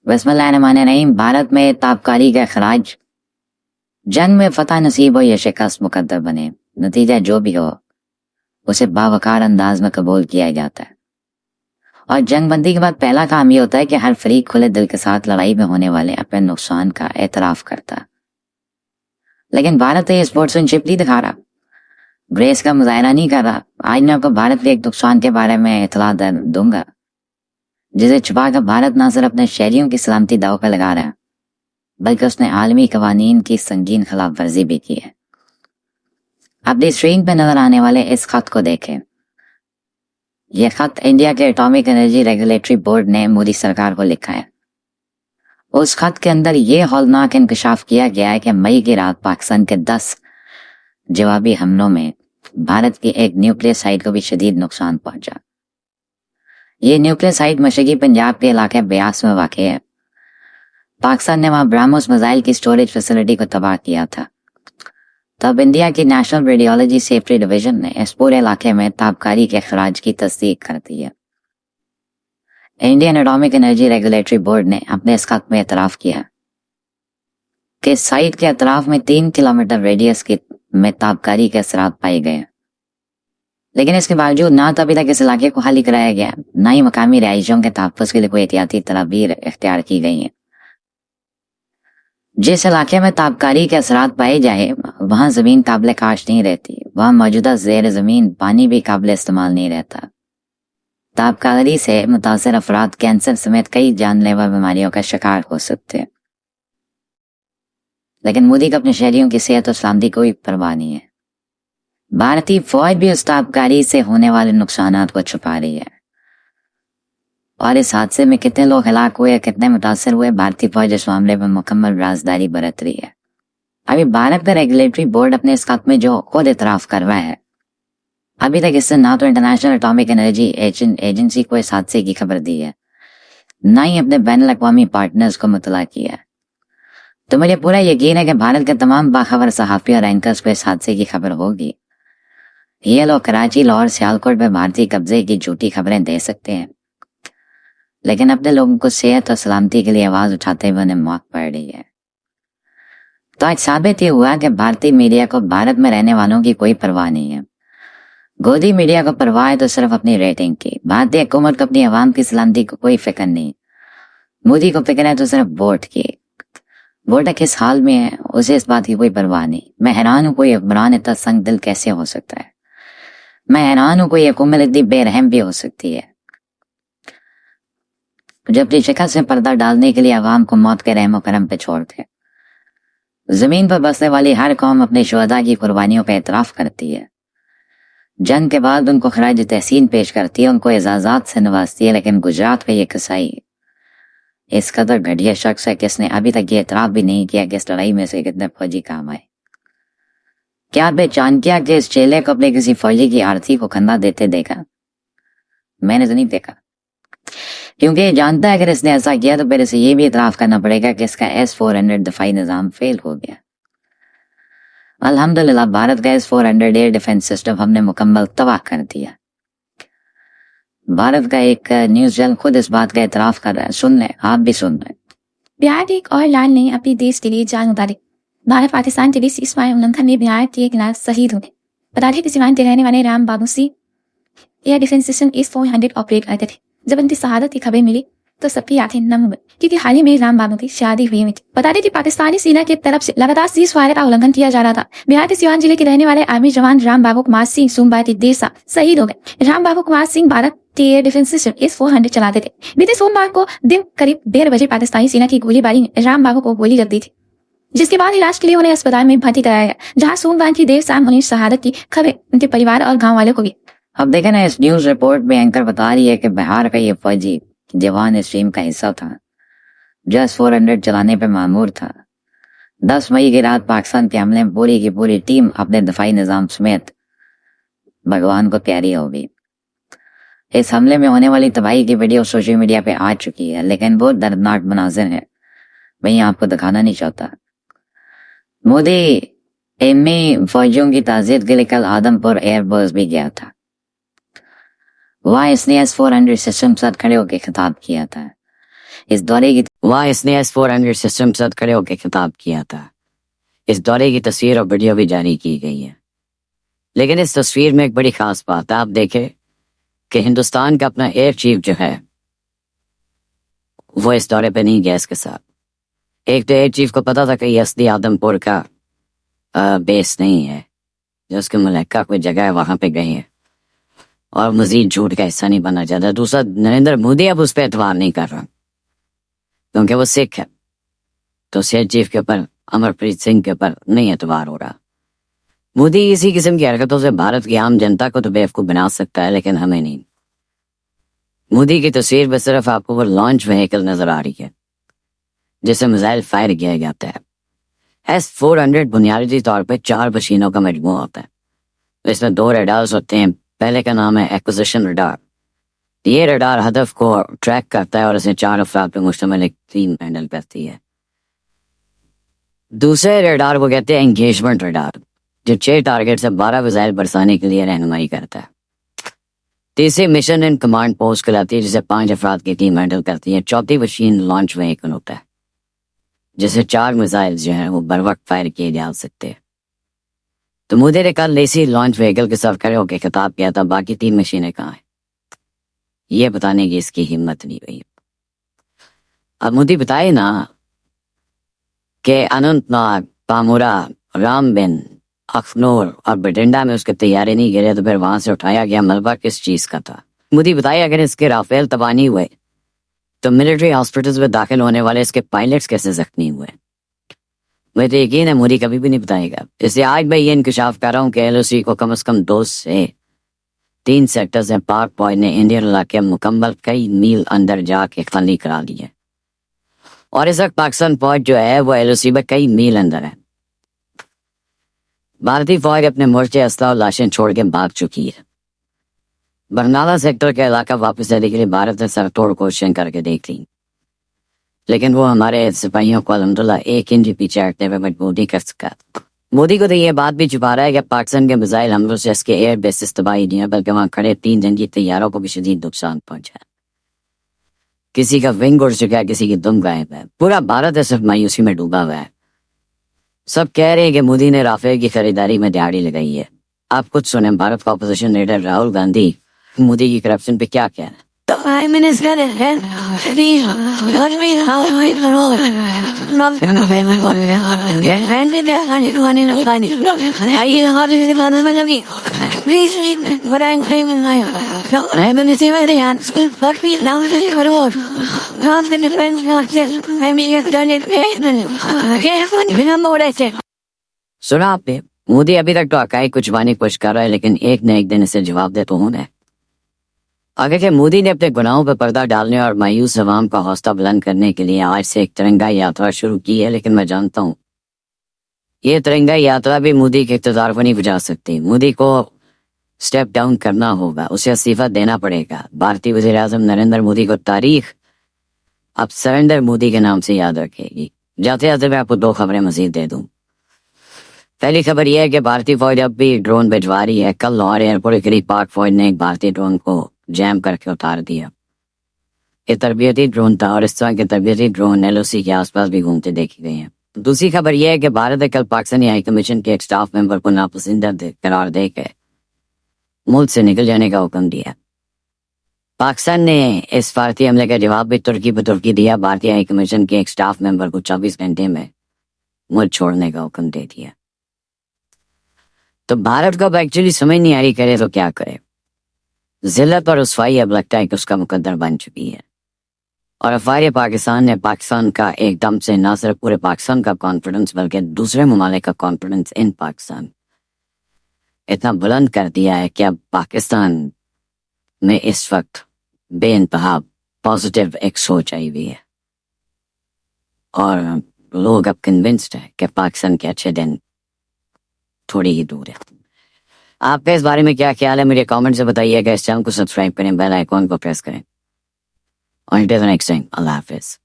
बिस्मिल्लाहिर्रहमानिर्रहीम। भारत में ताबकारी का खराज, जंग में फतह नसीब हो या शिकस्त मुकद्दर बने, नतीजा जो भी हो उसे बावकार अंदाज में कबूल किया जाता है। और जंग बंदी के बाद पहला काम ये होता है कि हर फरीक खुले दिल के साथ लड़ाई में होने वाले अपने नुकसान का एतराफ करता। लेकिन भारत ये स्पोर्ट्समैनशिप नहीं दिखा रहा, ग्रेस का मुजाहरा नहीं कर रहा। आज मैं आपको भारत के एक नुकसान के बारे में इतला दूंगा जिसे छुपाकर भारत न सिर्फ अपने शहरियों की सलामती दांव पर लगा रहा है बल्कि उसने आलमी कवानीन की संगीन खिलाफ वर्जी भी की है। अपनी स्क्रीन पे नजर आने वाले इस खत को देखें। यह खत इंडिया के एटॉमिक एनर्जी रेगुलेटरी बोर्ड ने मोदी सरकार को लिखा है। उस खत के अंदर यह हौलनाक इंकशाफ किया गया है कि मई की रात पाकिस्तान के 10 जवाबी हमलों में भारत की एक न्यूक्लियर साइट को भी शदीद नुकसान पहुंचा। ये न्यूक्लियर साइट मशरकी पंजाब के इलाके ब्यास में वाक़ है। पाकिस्तान ने वहां ब्राह्मोस मिसाइल की स्टोरेज फैसिलिटी को तबाह किया था। तब इंडिया की नेशनल रेडियोलॉजी सेफ्टी डिवीजन ने इस पूरे इलाके में ताबकारी के खराज की तस्दीक कर दी है। Indian atomic energy regulatory board ने अपने इस खत में एतराफ किया कि साइट के अतराफ में 3 किलोमीटर रेडियस में ताबकारी के असरात पाए गए। लेकिन इसके बावजूद ना तो अभी तक इस इलाके को खाली कराया गया, ना ही मकामी रहायशियों के तहफ़्फ़ुज़ के लिए कोई एहतियाती तदाबीर इख्तियार की गई हैं। जिस इलाके में ताबकारी के असरात पाए जाए वहां जमीन काबिल काश नहीं रहती, वहां मौजूदा ज़ेर ज़मीन पानी भी काबिल इस्तेमाल नहीं रहता। ताबकारी से मुतासर अफराद कैंसर समेत कई जानलेवा बीमारियों का शिकार हो सकते हैं। लेकिन मोदी को अपने शहरियों की सेहत और सलामती कोई परवाह नहीं है। भारतीय फौज भी उस ताबकारी से होने वाले नुकसानात को छुपा रही है। और इस हादसे में कितने लोग हलाक हुए, कितने मुतासर हुए, भारतीय फौज इस मामले में मुकम्मल राजदारी बरत रही है। अभी भारत का रेगुलेटरी बोर्ड अपने इस खत में जो खुद इतराफ कर रहा है, अभी तक इससे ना तो इंटरनेशनल एटॉमिक एनर्जी एजेंसी को इस हादसे की खबर दी है, ना ही अपने बैनुल अक़वामी पार्टनर्स को मुतला किया है। तो मुझे पूरा यकीन है कि भारत के तमाम बाखबर सहाफ़ी और एंकर्स को इस हादसे की खबर होगी। ये लोग कराची, लाहौर, सियालकोट में भारतीय कब्जे की झूठी खबरें दे सकते हैं, लेकिन अपने लोगों को सेहत और सलामती के लिए आवाज उठाते हुए उन्हें मौत पड़ रही है। तो आज साबित ये हुआ कि भारतीय मीडिया को भारत में रहने वालों की कोई परवाह नहीं है। गोदी मीडिया को परवाह है तो सिर्फ अपनी रेटिंग की। भारतीय हुकूमत को अपनी आवाम की सलामती को कोई फिक्र नहीं। मोदी को फिक्र है तो सिर्फ वोट की। वोट किस हाल में है उसे इस बात की कोई परवाह नहीं। मैं हैरान हूं कोई हुक्मरान इतना संग दिल कैसे हो सकता है। मैं हैरान हूं कोई हुकूमत इतनी बेरहम भी हो सकती है जो अपनी शिकस्त से पर्दा डालने के लिए आवाम को मौत के रहम करम पे छोड़ते। जमीन पर बसने वाली हर कौम अपने शुहदा की कुर्बानियों पर एतराफ करती है। जंग के बाद उनको खराज तहसीन पेश करती है, उनको एजाजात से नवाजती है। लेकिन गुजरात का ये कसाई इस कदर घटिया शख्स है कि इसने अभी तक ये एतराफ भी नहीं किया कि इस लड़ाई में से कितने फौजी काम आए। क्या पहचान किया कि इस चेले को अपने किसी फौजी की आरती को खंदा देते देखा? मैंने तो नहीं देखा, क्योंकि ये जानता है अगर इसने ऐसा किया तो फिर इसे ये भी इतराफ करना पड़ेगा कि इसका S-400 दफाई निजाम फेल हो गया। अल्हम्दुलिल्लाह भारत का S-400 एयर डिफेंस सिस्टम हमने मुकम्मल तबाह कर दिया। भारत का एक न्यूज चैनल खुद इस बात का इतराफ कर रहा है। सुन लें, आप भी सुन लें। बिहार एक और लाल ने अपने देश के लिए जान उतारी। भारत पाकिस्तान के बीच सीज़फायर उल्लंघन में बिहार के एक लाल शहीद हो गए। बता दें कि सीमांत के रहने वाले Ram Babu Singh air defence system S-400 operate करते थे। जब उनकी शहादत की खबर मिली तो सबकी आंखें नम हो गई, क्योंकि हाल ही में राम बाबू की शादी हुई थी। बता दें कि पाकिस्तानी सेना की तरफ से लगातार सीज़फायर का उल्लंघन किया जा रहा था। बिहार के सिवान जिले के रहने वाले आर्मी जवान राम बाबू कुमार सिंह सोमवार की देर शाम शहीद हो गए। राम बाबू कुमार सिंह भारत के एयर डिफेंस सिस्टम S-400 चलाते थे। बीते सोमवार को दिन करीब 1:30 बजे पाकिस्तानी सेना की गोलीबारी में राम बाबू को गोली लग दी थी, जिसके बाद इलाज के लिए उन्हें अस्पताल में भर्ती कराया गया, जहां सोमवार की देर शाम उन्हें शहादत की खबर उनके परिवार और गाँव वालों को भी। अब देखें ना, इस न्यूज रिपोर्ट में एंकर बता रही है कि बिहार का ये फौजी जवान इस टीम का हिस्सा था जो S-400 चलाने पर मामूर था। 10 मई की रात पाकिस्तान के हमले में पूरी की पूरी टीम अपने दफाई निजाम समेत भगवान को प्यारी हो गई। इस हमले में होने वाली तबाही की वीडियो सोशल मीडिया पे आ चुकी है, लेकिन वो दर्दनाक मनाजिर है, मैं यहाँ आपको दिखाना नहीं चाहता। मोदी एमई फौजियों की ताज़ियत के लिए कल आदमपुर एयरबेस भी गया था। वहां इसने S-400 सिस्टम साथ खड़े होकर खिताब किया था। اس دورے کی وہاں اس نے S-400 سسٹم ساتھ کھڑے ہو کے خطاب کیا تھا. اس دورے کی تصویر اور ویڈیو بھی جاری کی گئی ہے. لیکن اس تصویر میں ایک بڑی خاص بات ہے. آپ دیکھیں کہ ہندوستان کا اپنا ایئر چیف جو ہے وہ اس دورے پہ نہیں گیا اس کے ساتھ. ایک تو ایئر چیف کو پتا تھا کہ یہ اصلی آدم پور کا بیس نہیں ہے، جو اس کے ملکہ کوئی جگہ ہے وہاں پہ گئے ہیں، اور مزید جھوٹ کا حصہ نہیں بننا چاہتا. دوسرا، نریندر مودی اب اس پہ اعتبار نہیں کر رہا کیونکہ وہ سکھ ہے، تو ایئر چیف کے اوپر، امرپریت سنگھ کے اوپر نہیں اعتبار ہو رہا. مودی اسی قسم کی حرکتوں سے بھارت کی عام جنتا کو تو بیوقوف بنا سکتا ہے، لیکن ہمیں نہیں. مودی کی تصویر میں صرف آپ کو وہ لانچ وہیکل نظر آ رہی ہے جسے میزائل فائر کیا جاتا ہے. S-400 بنیادی طور پہ 4 مشینوں کا مجموعہ ہوتا ہے. اس میں 2 ریڈارز ہوتے ہیں. پہلے کا نام ہے ایکوزیشن ریڈار. یہ ریڈار ہدف کو ٹریک کرتا ہے اور اسے 4 افراد پہ مشتمل ایک ٹیم ہینڈل کرتی ہے. دوسرے ریڈار کو کہتے ہیں انگیجمنٹ ریڈار، جو 6 ٹارگٹ سے 12 میزائل برسانے کے لیے رہنمائی کرتا ہے. تیسری مشن ان کمانڈ پوسٹ کہلاتی ہے، جسے 5 افراد کی ٹیم ہینڈل کرتی ہے. چوتھی مشین لانچ وہیکل ہوتا ہے، جسے 4 میزائل جو ہیں وہ بر وقت فائر کیے جا سکتے. تو مودی نے کل اسی لانچ وہیکل کے ساتھ کھڑے ہو کے خطاب کیا تھا، باقی 3 مشینیں کہاں ہیں یہ بتانے کی اس کی ہمت نہیں ہوئی. اب مودی بتائے نا کہ اننت ناگ، پامورا، رام بن، اخنور اور بٹنڈا میں اس کے طیارے نہیں گرے، تو پھر وہاں سے اٹھایا گیا ملبہ کس چیز کا تھا. مودی بتائے اگر اس کے رافیل تباہ نہیں ہوئے تو ملٹری ہاسپٹلز میں داخل ہونے والے اس کے پائلٹس کیسے زخمی ہوئے. مجھے تو یقین ہے مودی کبھی بھی نہیں بتائے گا. اس لیے آج میں یہ انکشاف کر رہا ہوں کہ LOC کو کم از کم 2 سے 3 سیکٹرز ہیں پاک فوج نے انڈین علاقے مکمل کئی میل اندر جا کے خالی کرا لی ہے، اور اس وقت پاکستان فوج جو ہے وہ LOC میں کئی میل اندر ہے. بھارتی فوج اپنے مورچے، اسلحہ اور لاشیں چھوڑ کے بھاگ چکی ہے. برنالہ سیکٹر کا علاقہ واپس لینے کے لیے بھارت نے سر توڑ کوششیں کر کے دیکھ لی، لیکن وہ ہمارے سپاہیوں کو الحمدللہ 1 انچ پیچھے ہٹنے پہ مجبور نہیں کر سکا. مودی کو تو یہ بات بھی چھپا رہا ہے کہ پاکستان کے میزائل حملوں سے اس کے ایئر بیسز تباہی نہیں ہے، بلکہ وہاں کھڑے 3 جنگی طیاروں کو بھی شدید نقصان پہنچا ہے. کسی کا ونگ اڑ چکا ہے، کسی کی دم غائب ہے. پورا بھارت صرف مایوسی میں ڈوبا ہوا ہے. سب کہہ رہے ہیں کہ مودی نے رافیل کی خریداری میں دہاڑی لگائی ہے. آپ خود سنیں بھارت کا اپوزیشن لیڈر راہل گاندھی مودی کی کرپشن پہ کیا کہہ رہے ہیں. سنا آپ نے، مودی ابھی تک تو حقائق کو چھپانے کی کوشش کر رہا ہے، لیکن ایک نہ ایک دن اسے جواب دے تو ہونا ہے. آگے کہ مودی نے اپنے گناہوں پہ پردہ ڈالنے اور مایوس عوام کا حوصلہ بلند کرنے کے لیے آج سے ایک ترنگا یاترا شروع کی ہے، لیکن میں جانتا ہوں یہ ترنگا یاترا بھی مودی کے اقتدار کو نہیں بچا سکتی. مودی کو سٹیپ ڈاؤن کرنا ہوگا، اسے استعفیٰ دینا پڑے گا. بھارتی وزیر اعظم نریندر مودی کو تاریخ اب سرنڈر مودی کے نام سے یاد رکھے گی. جاتے جاتے میں آپ کو 2 خبریں مزید دے دوں. پہلی خبر یہ ہے کہ بھارتی فوج اب بھی ڈرون بھجوا رہی ہے. کل لاہور ایئرپورٹ کے قریب پاک فوج نے ایک بھارتی ڈرون کو جیم کر کے اتار دیا. یہ تربیتی ڈرون تھا، اور اس طرح کے تربیتی ڈرون LOC کے آس پاس بھی گھومتے دیکھے گئے ہیں. دوسری خبر یہ ہے کہ بھارت نے کل پاکستانی ہائی کمیشن کے ایک سٹاف ممبر کو ناپسندیدہ قرار دے کے ملک سے نکل جانے کا حکم دیا. پاکستان نے اس بھارتی حملے کا جواب بھی ترکی پہ ترکی دیا. بھارتی ہائی کمیشن کے ایک سٹاف ممبر کو 24 گھنٹے میں ملک چھوڑنے کا حکم دے دیا. تو بھارت کو اب ایکچولی سمجھ نہیں آ رہی کرے تو کیا کرے. ذلت اور رسوائی اب لگتا ہے کہ اس کا مقدر بن چکی ہے، اور افواج پاکستان نے پاکستان کا ایک دم سے نہ صرف پورے پاکستان کا کانفیڈنس بلکہ دوسرے ممالک کا کانفیڈنس ان پاکستان اتنا بلند کر دیا ہے کہ اب پاکستان میں اس وقت بے انتہا پازیٹیو ایک سوچ آئی ہوئی ہے، اور لوگ اب کنونسڈ ہے کہ پاکستان کے اچھے دن تھوڑی ہی دور ہے. آپ کا اس بارے میں کیا خیال ہے مجھے کامنٹ سے بتائیے گا. اس چینل کو سبسکرائب کریں، بیل آئیکن کو پریس کریں. اور نیکسٹ ٹائم اللہ حافظ.